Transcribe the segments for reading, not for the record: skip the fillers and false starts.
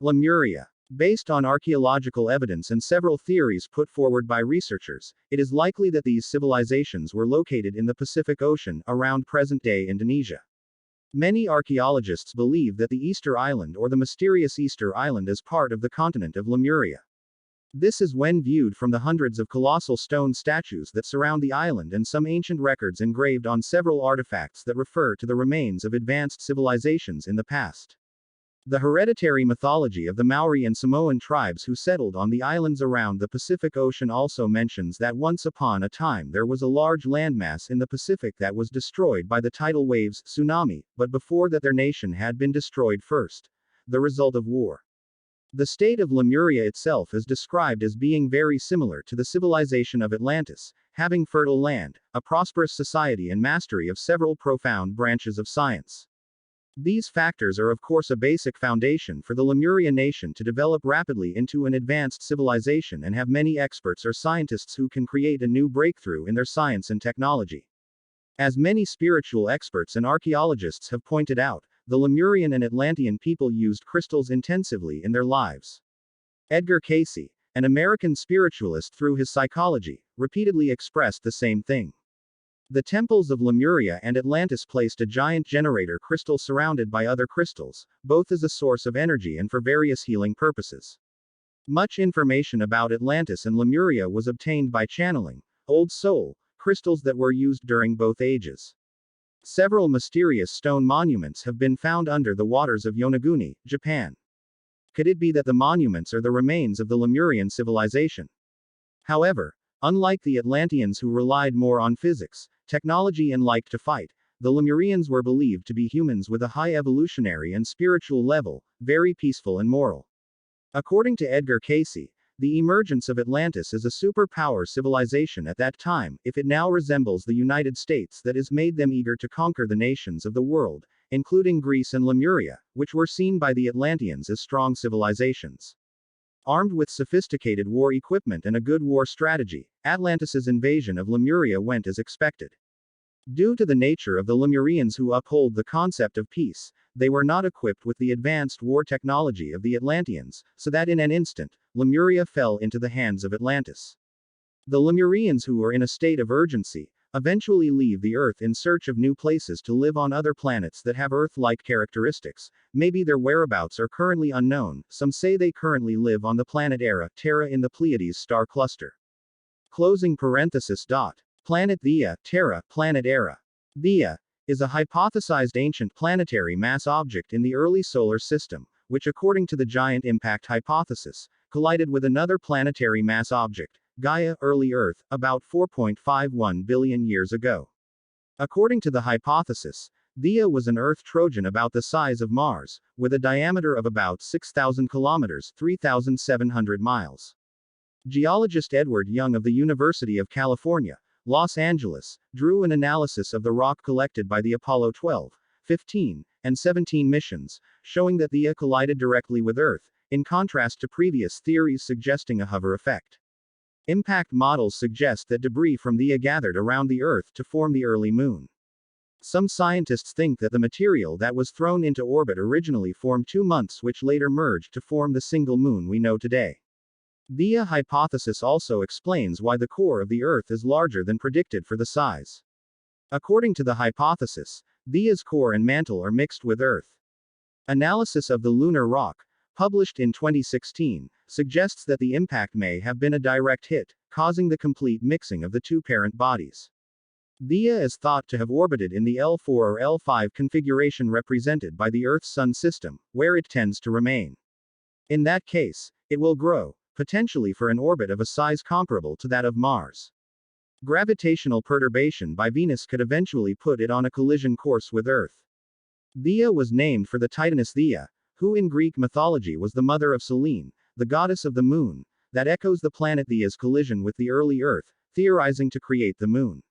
Lemuria. Based on archaeological evidence and several theories put forward by researchers, it is likely that these civilizations were located in the Pacific Ocean, around present-day Indonesia. Many archaeologists believe that the Easter Island or the mysterious Easter Island is part of the continent of Lemuria. This is when viewed from the hundreds of colossal stone statues that surround the island and some ancient records engraved on several artifacts that refer to the remains of advanced civilizations in the past. The hereditary mythology of the Maori and Samoan tribes who settled on the islands around the Pacific Ocean also mentions that once upon a time there was a large landmass in the Pacific that was destroyed by the tidal waves, tsunami, but before that their nation had been destroyed first, the result of war. The state of Lemuria itself is described as being very similar to the civilization of Atlantis, having fertile land, a prosperous society and mastery of several profound branches of science. These factors are of course a basic foundation for the Lemuria nation to develop rapidly into an advanced civilization and have many experts or scientists who can create a new breakthrough in their science and technology. As many spiritual experts and archaeologists have pointed out, the Lemurian and Atlantean people used crystals intensively in their lives. Edgar Cayce, an American spiritualist through his psychology, repeatedly expressed the same thing. The temples of Lemuria and Atlantis placed a giant generator crystal surrounded by other crystals, both as a source of energy and for various healing purposes. Much information about Atlantis and Lemuria was obtained by channeling old soul crystals that were used during both ages. Several mysterious stone monuments have been found under the waters of Yonaguni, Japan. Could it be that the monuments are the remains of the Lemurian civilization? However, unlike the Atlanteans who relied more on physics, technology and liked to fight, the Lemurians were believed to be humans with a high evolutionary and spiritual level, very peaceful and moral. According to Edgar Cayce, the emergence of Atlantis as a superpower civilization at that time, if it now resembles the United States, that has made them eager to conquer the nations of the world, including Greece and Lemuria, which were seen by the Atlanteans as strong civilizations. Armed with sophisticated war equipment and a good war strategy, Atlantis's invasion of Lemuria went as expected. Due to the nature of the Lemurians who uphold the concept of peace, they were not equipped with the advanced war technology of the Atlanteans, so that in an instant, Lemuria fell into the hands of Atlantis. The Lemurians who are in a state of urgency, eventually leave the Earth in search of new places to live on other planets that have Earth-like characteristics. Maybe their whereabouts are currently unknown. Some say they currently live on the planet Terra in the Pleiades star cluster. Closing parenthesis. Planet Theia, Terra, planet Theia is a hypothesized ancient planetary mass object in the early solar system, which according to the giant impact hypothesis, collided with another planetary mass object, Gaia, early Earth, about 4.51 billion years ago. According to the hypothesis, Theia was an Earth Trojan about the size of Mars, with a diameter of about 6,000 kilometers, 3,700 miles. Geologist Edward Young of the University of California, Los Angeles, drew an analysis of the rock collected by the Apollo 12, 15, and 17 missions, showing that Theia collided directly with Earth, in contrast to previous theories suggesting a hover effect. Impact models suggest that debris from Theia gathered around the Earth to form the early Moon. Some scientists think that the material that was thrown into orbit originally formed two months which later merged to form the single Moon we know today. Theia hypothesis also explains why the core of the Earth is larger than predicted for the size. According to the hypothesis, Theia's core and mantle are mixed with Earth. Analysis of the lunar rock, published in 2016, suggests that the impact may have been a direct hit, causing the complete mixing of the two parent bodies. Theia is thought to have orbited in the L4 or L5 configuration represented by the Earth's Sun system, where it tends to remain. In that case, it will grow, potentially for an orbit of a size comparable to that of Mars. Gravitational perturbation by Venus could eventually put it on a collision course with Earth. Theia was named for the Titaness Theia, who in Greek mythology was the mother of Selene, the goddess of the moon, that echoes the planet Theia's collision with the early Earth, theorizing to create the moon.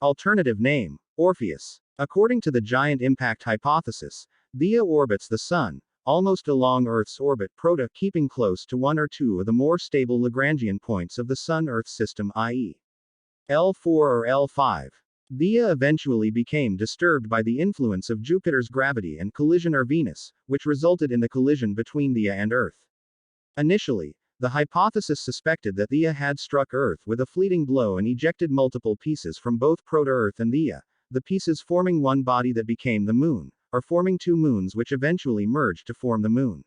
Alternative name, Orpheus. According to the giant impact hypothesis, Theia orbits the Sun, almost along Earth's orbit keeping close to one or two of the more stable Lagrangian points of the Sun-Earth system, i.e. L4 or L5. Theia eventually became disturbed by the influence of Jupiter's gravity and collision or Venus, which resulted in the collision between Theia and Earth. Initially, the hypothesis suspected that Theia had struck Earth with a fleeting blow and ejected multiple pieces from both Proto-Earth and Theia, the pieces forming one body that became the Moon, or forming two moons which eventually merged to form the Moon.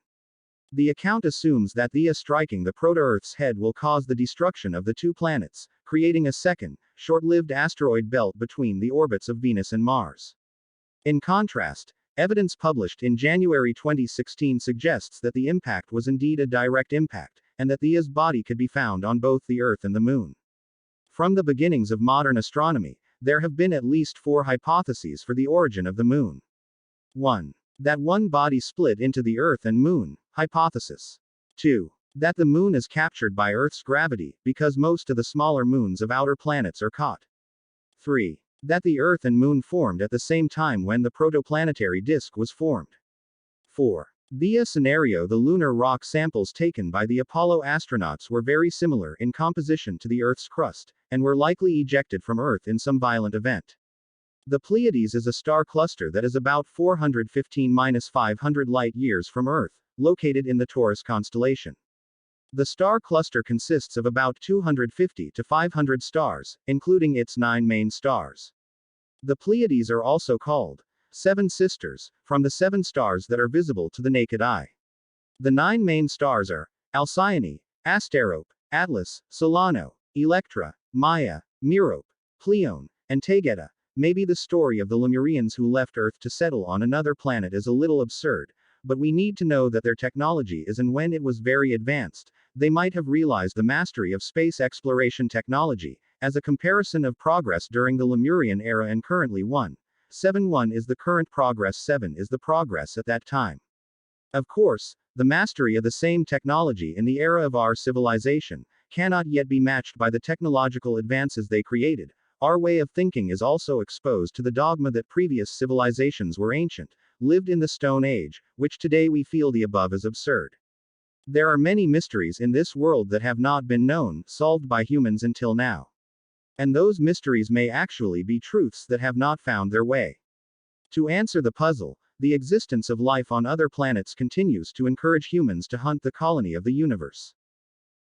The account assumes that Theia striking the Proto-Earth's head will cause the destruction of the two planets, creating a second, short-lived asteroid belt between the orbits of Venus and Mars. In contrast, evidence published in January 2016 suggests that the impact was indeed a direct impact, and that Theia's body could be found on both the Earth and the Moon. From the beginnings of modern astronomy, there have been at least 4 hypotheses for the origin of the Moon. 1. That one body split into the Earth and Moon, hypothesis. 2. That the Moon is captured by Earth's gravity, because most of the smaller moons of outer planets are caught. 3. That the Earth and Moon formed at the same time when the protoplanetary disk was formed. 4. Theia scenario. The lunar rock samples taken by the Apollo astronauts were very similar in composition to the Earth's crust, and were likely ejected from Earth in some violent event. The Pleiades is a star cluster that is about 415-500 light-years from Earth, located in the Taurus constellation. The star cluster consists of about 250 to 500 stars, including its 9 main stars. The Pleiades are also called 7 sisters, from the 7 stars that are visible to the naked eye. The 9 main stars are Alcyone, Asterope, Atlas, Solano, Electra, Maia, Merope, Pleione, and Taygeta. Maybe the story of the Lemurians who left Earth to settle on another planet is a little absurd, but we need to know that their technology is, and when it was very advanced, they might have realized the mastery of space exploration technology, as a comparison of progress during the Lemurian era and currently 1.7.1 is the current progress, 7 is the progress at that time. Of course, the mastery of the same technology in the era of our civilization cannot yet be matched by the technological advances they created. Our way of thinking is also exposed to the dogma that previous civilizations were ancient, lived in the Stone Age, which today we feel the above is absurd. There are many mysteries in this world that have not been known, solved by humans until now. And those mysteries may actually be truths that have not found their way. To answer the puzzle, the existence of life on other planets continues to encourage humans to hunt the colony of the universe.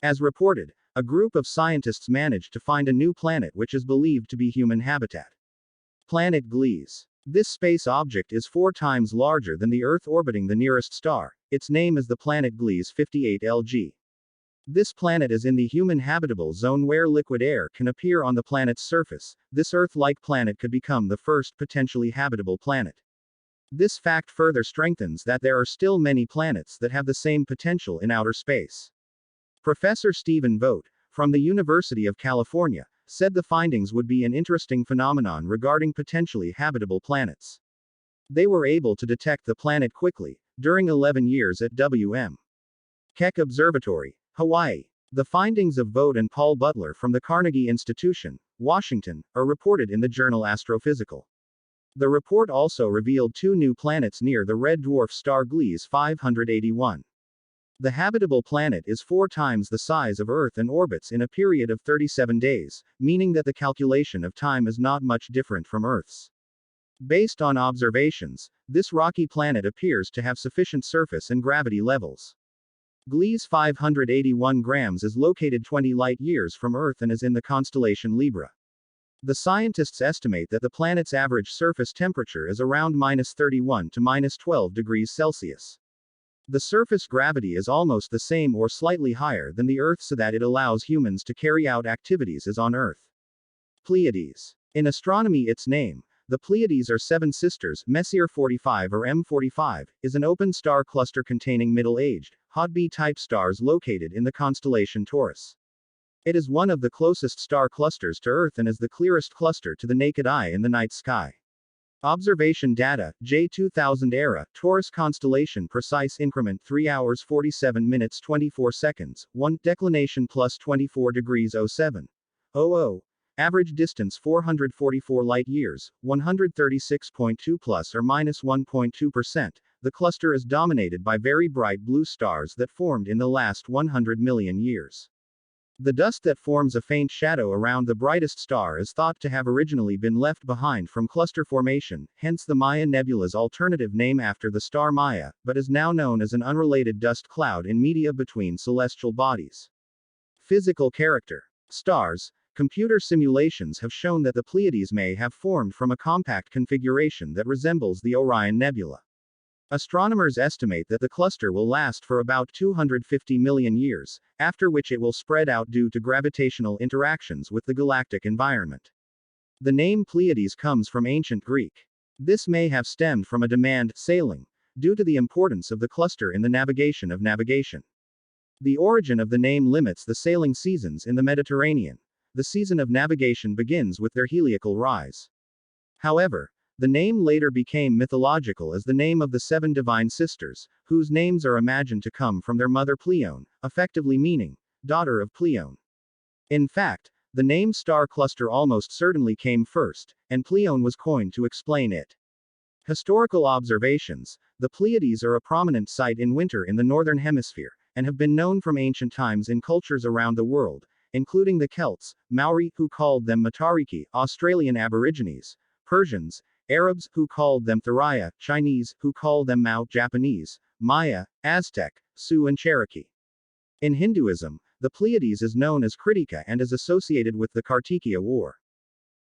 As reported, a group of scientists managed to find a new planet which is believed to be human habitat. Planet Gliese. This space object is 4 times larger than the Earth orbiting the nearest star. Its name is the planet Gliese 58LG. This planet is in the human habitable zone where liquid air can appear on the planet's surface. This Earth-like planet could become the first potentially habitable planet. This fact further strengthens that there are still many planets that have the same potential in outer space. Professor Stephen Vogt, from the University of California, said the findings would be an interesting phenomenon regarding potentially habitable planets. They were able to detect the planet quickly, during 11 years at W.M. Keck Observatory, Hawaii. The findings of Vogt and Paul Butler from the Carnegie Institution, Washington, are reported in the journal Astrophysical. The report also revealed 2 new planets near the red dwarf star Gliese 581. The habitable planet is 4 times the size of Earth and orbits in a period of 37 days, meaning that the calculation of time is not much different from Earth's. Based on observations, this rocky planet appears to have sufficient surface and gravity levels. Gliese 581 grams is located 20 light-years from Earth and is in the constellation Libra. The scientists estimate that the planet's average surface temperature is around -31 to -12 degrees Celsius. The surface gravity is almost the same or slightly higher than the Earth, so that it allows humans to carry out activities as on Earth. Pleiades. In astronomy, its name, the Pleiades are 7 sisters. Messier 45 or M45 is an open star cluster containing middle-aged, hot B-type stars located in the constellation Taurus. It is one of the closest star clusters to Earth and is the clearest cluster to the naked eye in the night sky. Observation data, J2000 era, Taurus constellation, precise increment 3 hours 47 minutes 24 seconds, 1 declination plus 24 degrees 07.00. Average distance 444 light-years, 136.2 plus or minus 1.2%. The cluster is dominated by very bright blue stars that formed in the last 100 million years. The dust that forms a faint shadow around the brightest star is thought to have originally been left behind from cluster formation, hence the Maya Nebula's alternative name after the star Maya, but is now known as an unrelated dust cloud in media between celestial bodies. Physical character. Stars. Computer simulations have shown that the Pleiades may have formed from a compact configuration that resembles the Orion Nebula. Astronomers estimate that the cluster will last for about 250 million years, after which it will spread out due to gravitational interactions with the galactic environment. The name Pleiades comes from ancient Greek. This may have stemmed from a demand, sailing, due to the importance of the cluster in the navigation of navigation. The origin of the name limits the sailing seasons in the Mediterranean. The season of navigation begins with their heliacal rise. However, the name later became mythological as the name of the 7 divine sisters, whose names are imagined to come from their mother Pleione, effectively meaning, daughter of Pleione. In fact, the name star cluster almost certainly came first, and Pleione was coined to explain it. Historical observations. The Pleiades are a prominent sight in winter in the northern hemisphere, and have been known from ancient times in cultures around the world, including the Celts, Maori, who called them Matariki, Australian Aborigines, Persians, Arabs, who called them Thuraya, Chinese, who called them Mao, Japanese, Maya, Aztec, Sioux and Cherokee. In Hinduism, the Pleiades is known as Kritika and is associated with the Kartikeya War.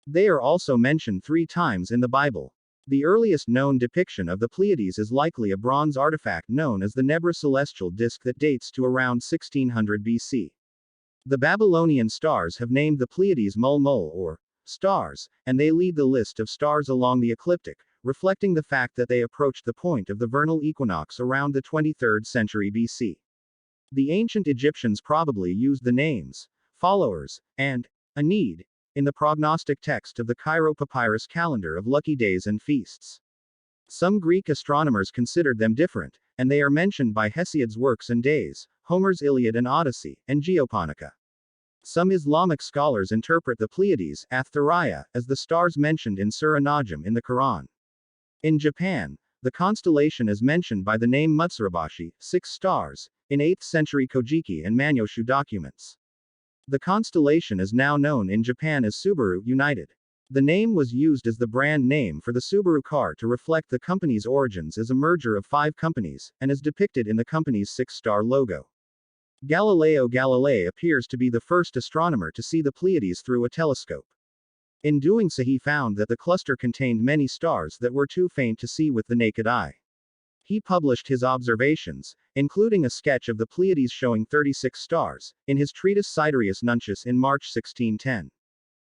They are also mentioned 3 times in the Bible. The earliest known depiction of the Pleiades is likely a bronze artifact known as the Nebra celestial disk that dates to around 1600 BC. The Babylonian stars have named the Pleiades Mul-Mul or stars, and they lead the list of stars along the ecliptic, reflecting the fact that they approached the point of the vernal equinox around the 23rd century BC. The ancient Egyptians probably used the names followers and Enid in the prognostic text of the Cairo papyrus calendar of lucky days and feasts. Some Greek astronomers considered them different, and they are mentioned by Hesiod's works and days, Homer's Iliad and Odyssey, and Geoponica. Some Islamic scholars interpret the Pleiades, Thuraya, as the stars mentioned in Surah Najm in the Quran. In Japan, the constellation is mentioned by the name Mutsurabashi, 6 stars, in 8th century Kojiki and Manyoshu documents. The constellation is now known in Japan as Subaru United. The name was used as the brand name for the Subaru car to reflect the company's origins as a merger of 5 companies, and is depicted in the company's 6-star logo. Galileo Galilei appears to be the first astronomer to see the Pleiades through a telescope. In doing so, he found that the cluster contained many stars that were too faint to see with the naked eye. He published his observations, including a sketch of the Pleiades showing 36 stars, in his treatise Sidereus Nuncius in March 1610.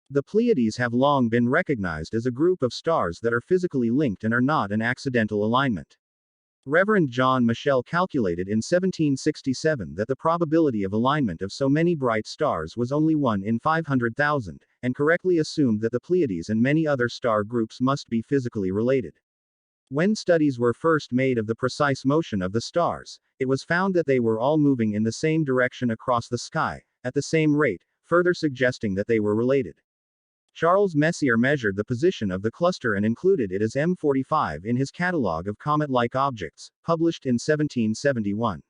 The Pleiades have long been recognized as a group of stars that are physically linked and are not an accidental alignment. Reverend John Michel calculated in 1767 that the probability of alignment of so many bright stars was only 1 in 500,000, and correctly assumed that the Pleiades and many other star groups must be physically related. When studies were first made of the precise motion of the stars, it was found that they were all moving in the same direction across the sky, at the same rate, further suggesting that they were related. Charles Messier measured the position of the cluster and included it as M45 in his catalogue of comet-like objects, published in 1771.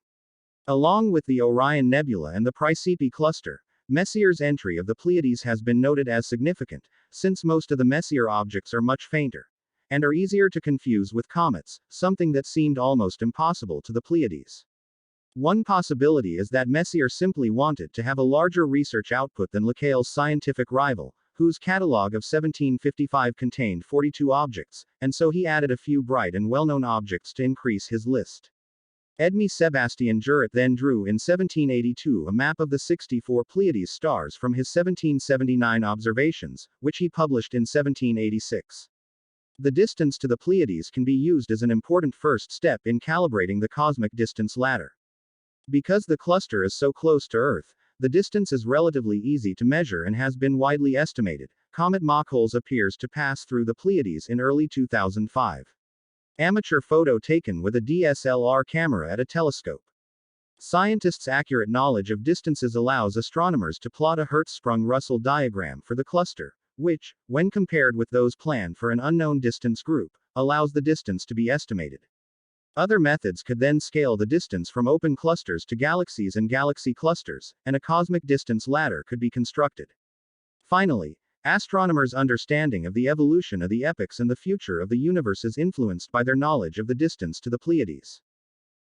Along with the Orion Nebula and the Praesepe cluster, Messier's entry of the Pleiades has been noted as significant, since most of the Messier objects are much fainter, and are easier to confuse with comets, something that seemed almost impossible to the Pleiades. One possibility is that Messier simply wanted to have a larger research output than Lacaille's scientific rival, whose catalogue of 1755 contained 42 objects, and so he added a few bright and well-known objects to increase his list. Edme Sebastian Jurat then drew in 1782 a map of the 64 Pleiades stars from his 1779 observations, which he published in 1786. The distance to the Pleiades can be used as an important first step in calibrating the cosmic distance ladder. Because the cluster is so close to Earth, the distance is relatively easy to measure and has been widely estimated. Comet Mach-Holes appears to pass through the Pleiades in early 2005. Amateur photo taken with a DSLR camera at a telescope. Scientists' accurate knowledge of distances allows astronomers to plot a Hertzsprung-Russell diagram for the cluster, which, when compared with those planned for an unknown distance group, allows the distance to be estimated. Other methods could then scale the distance from open clusters to galaxies and galaxy clusters, and a cosmic distance ladder could be constructed. Finally, astronomers' understanding of the evolution of the epochs and the future of the universe is influenced by their knowledge of the distance to the Pleiades.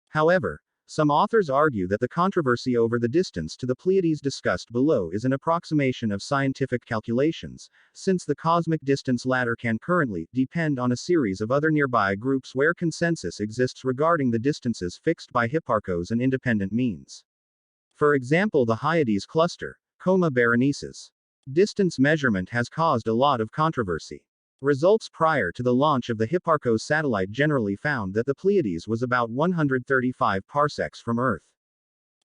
However, some authors argue that the controversy over the distance to the Pleiades discussed below is an approximation of scientific calculations, since the cosmic distance ladder can currently depend on a series of other nearby groups where consensus exists regarding the distances fixed by Hipparcos and independent means. For example, the Hyades cluster, Coma Berenices. Distance measurement has caused a lot of controversy. Results prior to the launch of the Hipparcos satellite generally found that the Pleiades was about 135 parsecs from Earth.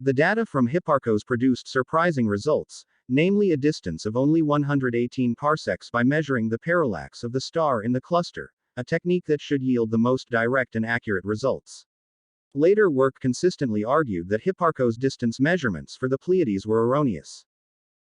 The data from Hipparcos produced surprising results, namely a distance of only 118 parsecs by measuring the parallax of the star in the cluster, a technique that should yield the most direct and accurate results. Later work consistently argued that Hipparcos' distance measurements for the Pleiades were erroneous.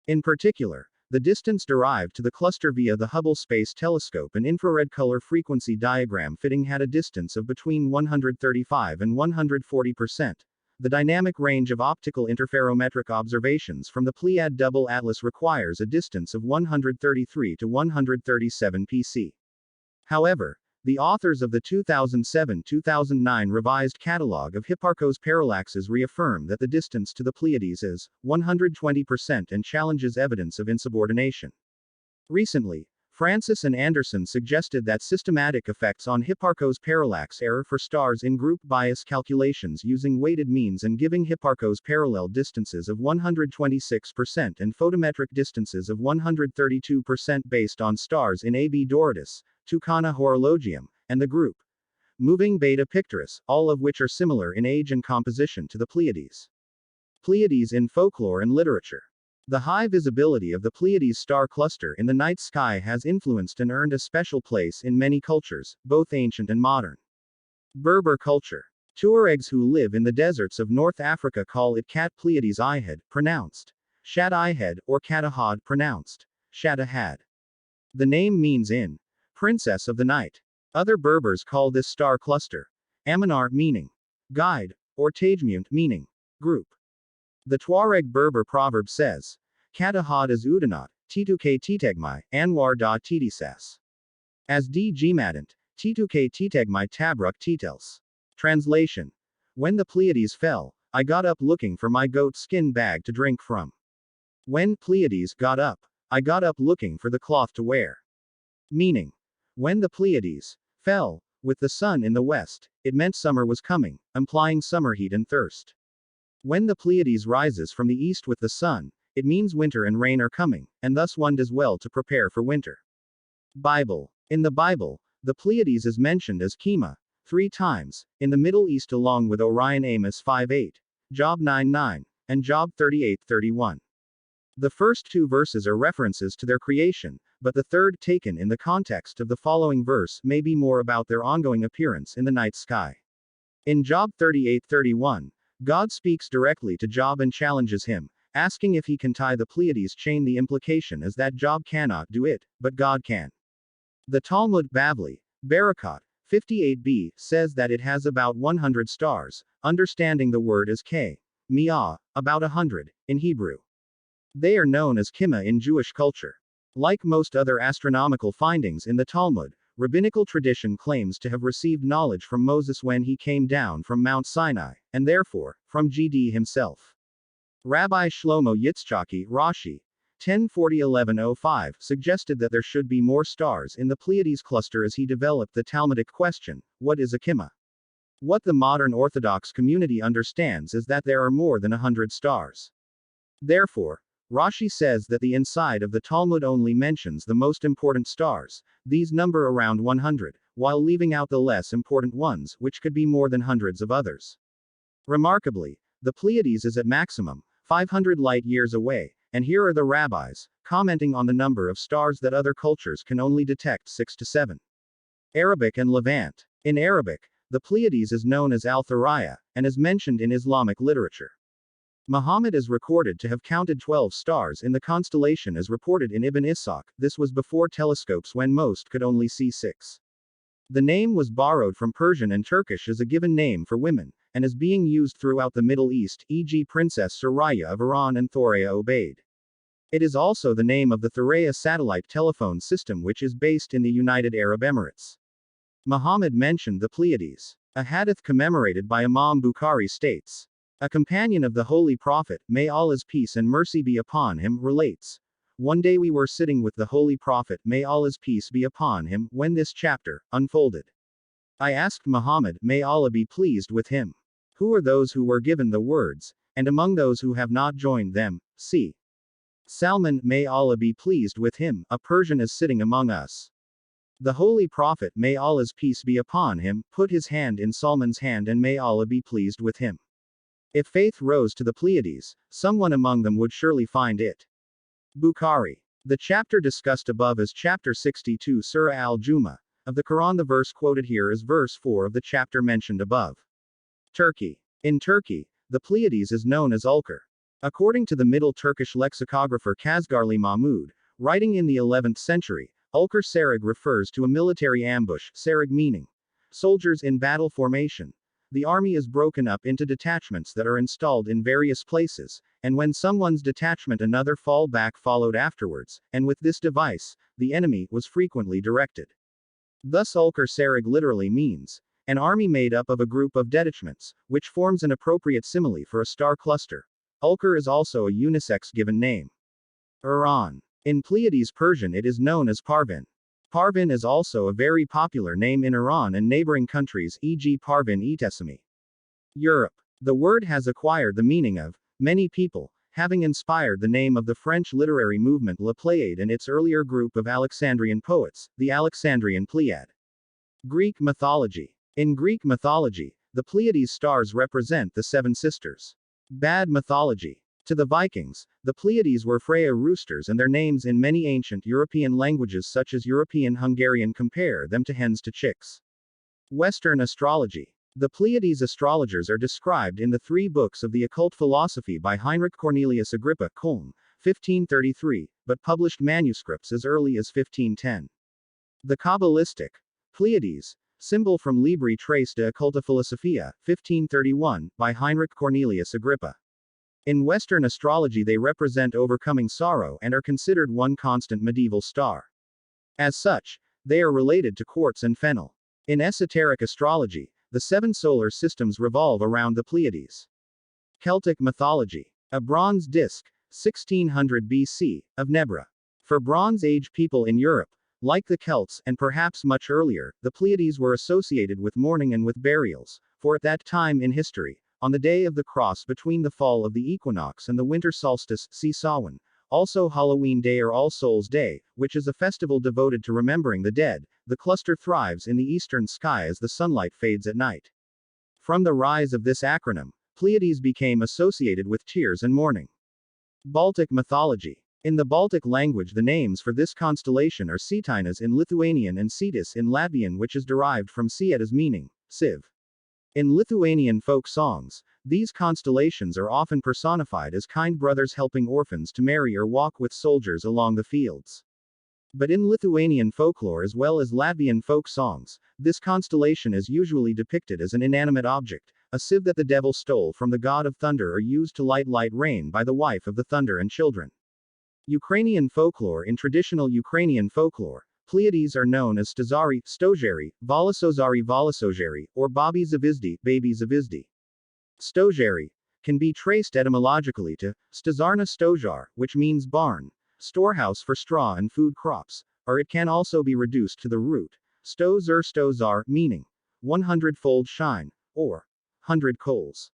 In particular, the distance derived to the cluster via the Hubble Space Telescope and infrared color frequency diagram fitting had a distance of between 135 and 140%. The dynamic range of optical interferometric observations from the Pleiad double atlas requires a distance of 133 to 137 pc. However, the authors of the 2007-2009 revised catalog of Hipparcos parallaxes reaffirm that the distance to the Pleiades is 120% and challenges evidence of insubordination. Recently, Francis and Anderson suggested that systematic effects on Hipparcos parallax error for stars in group bias calculations using weighted means and giving Hipparcos parallel distances of 126% and photometric distances of 132% based on stars in AB Doradus, Tucana Horologium, and the group moving Beta Pictoris, all of which are similar in age and composition to the Pleiades. Pleiades in folklore and literature. The high visibility of the Pleiades star cluster in the night sky has influenced and earned a special place in many cultures, both ancient and modern. Berber culture. Tuaregs who live in the deserts of North Africa call it Cat Pleiades Ihad, pronounced Shat Ihad, or Katahad, pronounced Shatahad. The name means in Princess of the Night. Other Berbers call this star cluster Aminar, meaning guide, or Tajmunt, meaning group. The Tuareg Berber proverb says, Katahad is Udanat, Tituke Titegmai, Anwar da Tidisas. As D. Gmadant, Tituke Titegmai Tabruk Titels. Translation. When the Pleiades fell, I got up looking for my goat skin bag to drink from. When Pleiades got up, I got up looking for the cloth to wear. Meaning, when the Pleiades fell, with the sun in the west, it meant summer was coming, implying summer heat and thirst. When the Pleiades rises from the east with the sun, it means winter and rain are coming, and thus one does well to prepare for winter. Bible. In the Bible, the Pleiades is mentioned as Kema 3 times, in the Middle East along with Orion Amos 5:8, Job 9:9, and Job 38:31. The first 2 verses are references to their creation, but the third, taken in the context of the following verse, may be more about their ongoing appearance in the night sky. In Job 38:31, God speaks directly to Job and challenges him, asking if he can tie the Pleiades chain. The implication is that Job cannot do it, but God can. The Talmud Bavli, Barakat, 58b, says that it has about 100 stars, understanding the word as K, Mi'ah, about 100, in Hebrew. They are known as Kima in Jewish culture. Like most other astronomical findings in the Talmud, rabbinical tradition claims to have received knowledge from Moses when he came down from Mount Sinai, and therefore, from GD himself. Rabbi Shlomo Yitzchaki, Rashi, 1040-1105, suggested that there should be more stars in the Pleiades cluster as he developed the Talmudic question, what is a Kima? What the modern Orthodox community understands is that there are more than 100 stars. Therefore, Rashi says that the inside of the Talmud only mentions the most important stars, these number around 100, while leaving out the less important ones, which could be more than hundreds of others. Remarkably, the Pleiades is at maximum 500 light-years away, and here are the rabbis, commenting on the number of stars that other cultures can only detect 6 to 7. Arabic and Levant. In Arabic, the Pleiades is known as Al-Thuraya, and is mentioned in Islamic literature. Muhammad is recorded to have counted 12 stars in the constellation as reported in Ibn Ishaq. This was before telescopes when most could only see 6. The name was borrowed from Persian and Turkish as a given name for women, and is being used throughout the Middle East, e.g. Princess Suraya of Iran and Thoraya Obaid. It is also the name of the Thuraya satellite telephone system, which is based in the United Arab Emirates. Muhammad mentioned the Pleiades. A hadith commemorated by Imam Bukhari states. A companion of the Holy Prophet, may Allah's peace and mercy be upon him, relates. One day we were sitting with the Holy Prophet, may Allah's peace be upon him, when this chapter unfolded. I asked Muhammad, may Allah be pleased with him, who are those who were given the words, and among those who have not joined them, see. Salman, may Allah be pleased with him, a Persian is sitting among us. The Holy Prophet, may Allah's peace be upon him, put his hand in Salman's hand and may Allah be pleased with him. If faith rose to the Pleiades, someone among them would surely find it. Bukhari. The chapter discussed above is chapter 62 Surah al-Jumu'ah of the Quran. The verse quoted here is verse 4 of the chapter mentioned above. Turkey. In Turkey, the Pleiades is known as Ulker. According to the Middle Turkish lexicographer Kazgarli Mahmud, writing in the 11th century, Ulker Sarıg refers to a military ambush, Sarıg meaning soldiers in battle formation. The army is broken up into detachments that are installed in various places, and when someone's detachment another fall back followed afterwards, and with this device, the enemy was frequently directed. Thus Ulker Sarıg literally means an army made up of a group of detachments, which forms an appropriate simile for a star cluster. Ulker is also a unisex given name. Iran. In Pleiades Persian it is known as Parvin. Parvin is also a very popular name in Iran and neighboring countries, e.g. Parvin-i Tesimi. Europe. The word has acquired the meaning of many people, having inspired the name of the French literary movement La Pléiade and its earlier group of Alexandrian poets, the Alexandrian Pleiad. Greek mythology. In Greek mythology, the Pleiades stars represent the seven sisters. Bad mythology. To the Vikings, the Pleiades were Freya roosters, and their names in many ancient European languages such as European Hungarian compare them to hens to chicks. Western astrology. The Pleiades astrologers are described in the three books of the occult philosophy by Heinrich Cornelius Agrippa Kolm, 1533, but published manuscripts as early as 1510. The Kabbalistic Pleiades, symbol from Libri Trace de Occulta Philosophia, 1531, by Heinrich Cornelius Agrippa. In Western astrology they represent overcoming sorrow and are considered one constant medieval star. As such, they are related to quartz and fennel. In esoteric astrology, the seven solar systems revolve around the Pleiades. Celtic mythology. A bronze disc, 1600 BC, of Nebra. For Bronze Age people in Europe, like the Celts, and perhaps much earlier, the Pleiades were associated with mourning and with burials, for at that time in history, on the day of the cross between the fall of the equinox and the winter solstice, see Samhain, also Halloween Day or All Souls Day, which is a festival devoted to remembering the dead, the cluster thrives in the eastern sky as the sunlight fades at night. From the rise of this acronym, Pleiades became associated with tears and mourning. Baltic mythology. In the Baltic language the names for this constellation are Cetinus in Lithuanian and Cetus in Latvian, which is derived from Cietas meaning sieve. In Lithuanian folk songs, these constellations are often personified as kind brothers helping orphans to marry or walk with soldiers along the fields. But in Lithuanian folklore as well as Latvian folk songs, this constellation is usually depicted as an inanimate object, a sieve that the devil stole from the god of thunder or used to light rain by the wife of the thunder and children. Ukrainian folklore. In traditional Ukrainian folklore, Pleiades are known as Stozari, Stojari, Volosozari, or Babi Zavizdi, Baby Zavizdi. Stojari can be traced etymologically to Stozarna Stojar, which means barn, storehouse for straw and food crops, or it can also be reduced to the root Stozar, meaning 100-fold shine, or 100 coals.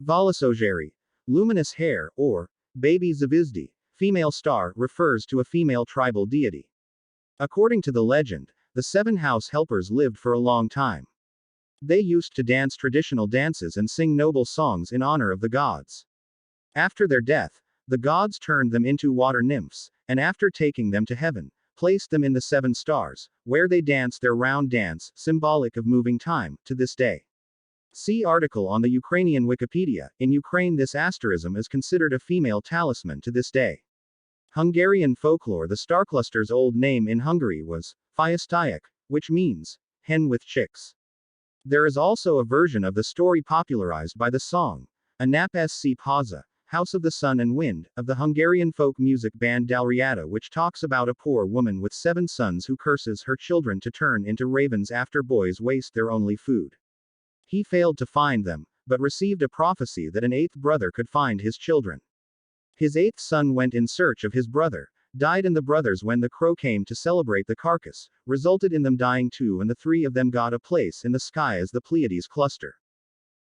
Volosozari, luminous hair, or Baby Zavizdi, female star, refers to a female tribal deity. According to the legend, the seven house helpers lived for a long time. They used to dance traditional dances and sing noble songs in honor of the gods. After their death, the gods turned them into water nymphs, and after taking them to heaven, placed them in the seven stars, where they danced their round dance, symbolic of moving time, to this day. See article on the Ukrainian Wikipedia. In Ukraine this asterism is considered a female talisman to this day. Hungarian folklore. The star cluster's old name in Hungary was Főosztályok, which means hen with chicks. There is also a version of the story popularized by the song, Anap sc Paza, House of the Sun and Wind, of the Hungarian folk music band Untitled, which talks about a poor woman with 7 sons who curses her children to turn into ravens after boys waste their only food. He failed to find them, but received a prophecy that an 8th brother could find his children. His 8th son went in search of his brother, died, and the brothers, when the crow came to celebrate the carcass, resulted in them dying too, and the 3 of them got a place in the sky as the Pleiades cluster.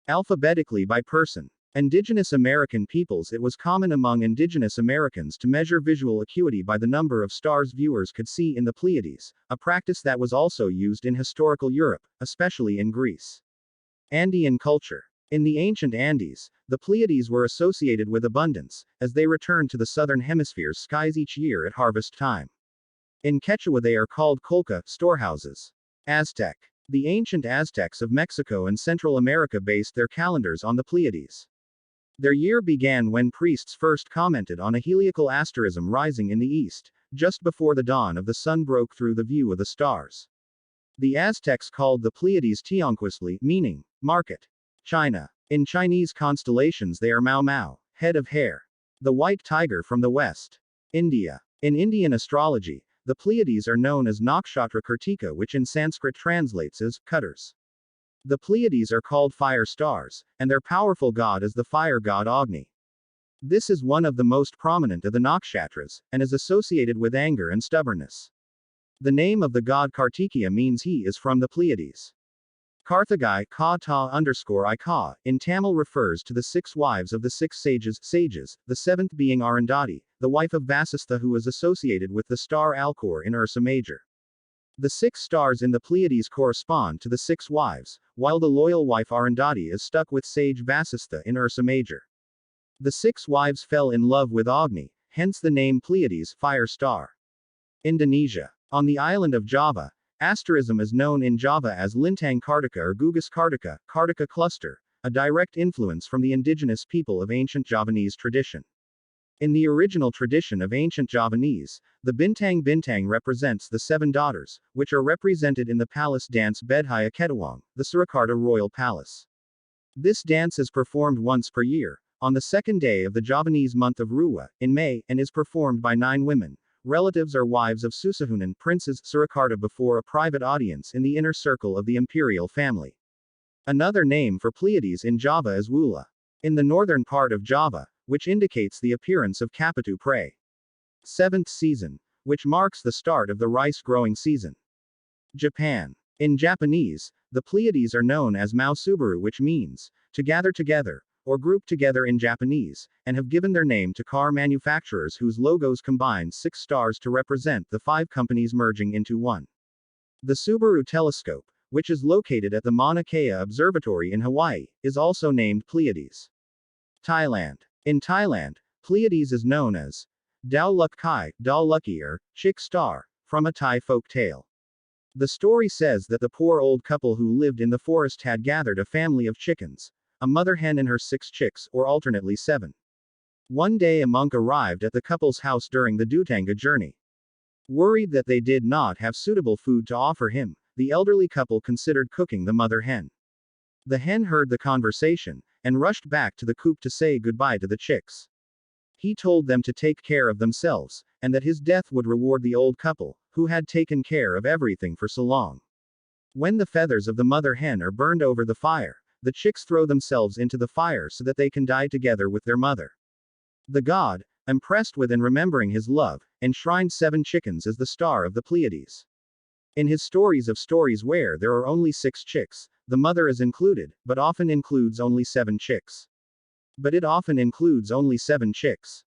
Alphabetically by person. Indigenous American peoples. It was common among indigenous Americans to measure visual acuity by the number of stars viewers could see in the Pleiades, a practice that was also used in historical Europe, especially in Greece. Andean culture. In the ancient Andes, the Pleiades were associated with abundance, as they returned to the southern hemisphere's skies each year at harvest time. In Quechua they are called colca, storehouses. Aztec. The ancient Aztecs of Mexico and Central America based their calendars on the Pleiades. Their year began when priests first commented on a heliacal asterism rising in the east, just before the dawn of the sun broke through the view of the stars. The Aztecs called the Pleiades Tianquistli, meaning market. China. In Chinese constellations they are Mau Mau, head of hair. The white tiger from the west. India. In Indian astrology, the Pleiades are known as Nakshatra Kartika, which in Sanskrit translates as cutters. The Pleiades are called fire stars, and their powerful god is the fire god Agni. This is one of the most prominent of the nakshatras, and is associated with anger and stubbornness. The name of the god Kartikeya means he is from the Pleiades. Karthagai ka ta _ ika, in Tamil refers to the 6 wives of the 6 sages, the 7th being Arundhati, the wife of Vasistha, who is associated with the star Alcor in Ursa Major. The 6 stars in the Pleiades correspond to the 6 wives, while the loyal wife Arundhati is stuck with sage Vasistha in Ursa Major. The 6 wives fell in love with Agni, hence the name Pleiades, fire star. Indonesia. On the island of Java, asterism is known in Java as Lintang Kartika or Gugus Kartika, Kartika cluster, a direct influence from the indigenous people of ancient Javanese tradition. In the original tradition of ancient Javanese, the Bintang Bintang represents the 7 daughters, which are represented in the palace dance Bedhaya Ketawang, the Surakarta royal palace. This dance is performed once per year, on the 2nd day of the Javanese month of Ruwa, in May, and is performed by 9 women, relatives or wives of Susahunan princes Surakarta, before a private audience in the inner circle of the imperial family. Another name for Pleiades in Java is Wula. In the northern part of Java, which indicates the appearance of Kapatu prey. 7th season, which marks the start of the rice growing season. Japan. In Japanese, the Pleiades are known as Mao Subaru, which means to gather together, or group together in Japanese, and have given their name to car manufacturers whose logos combine 6 stars to represent the 5 companies merging into one. The Subaru telescope, which is located at the Mauna Kea Observatory in Hawaii, is also named Pleiades. Thailand. In Thailand, Pleiades is known as Dao Luk Kai, Dal Lucky, or Chick Star, from a Thai folk tale. The story says that the poor old couple who lived in the forest had gathered a family of chickens, a mother hen and her 6 chicks, or alternately 7. One day a monk arrived at the couple's house during the Dutanga journey. Worried that they did not have suitable food to offer him, the elderly couple considered cooking the mother hen. The hen heard the conversation, and rushed back to the coop to say goodbye to the chicks. He told them to take care of themselves, and that his death would reward the old couple, who had taken care of everything for so long. When the feathers of the mother hen are burned over the fire, the chicks throw themselves into the fire so that they can die together with their mother. The god, impressed with and remembering his love, enshrined 7 chickens as the star of the Pleiades. In his stories of stories where there are only 6 chicks, the mother is included, but often includes only 7 chicks. But it often includes only 7 chicks.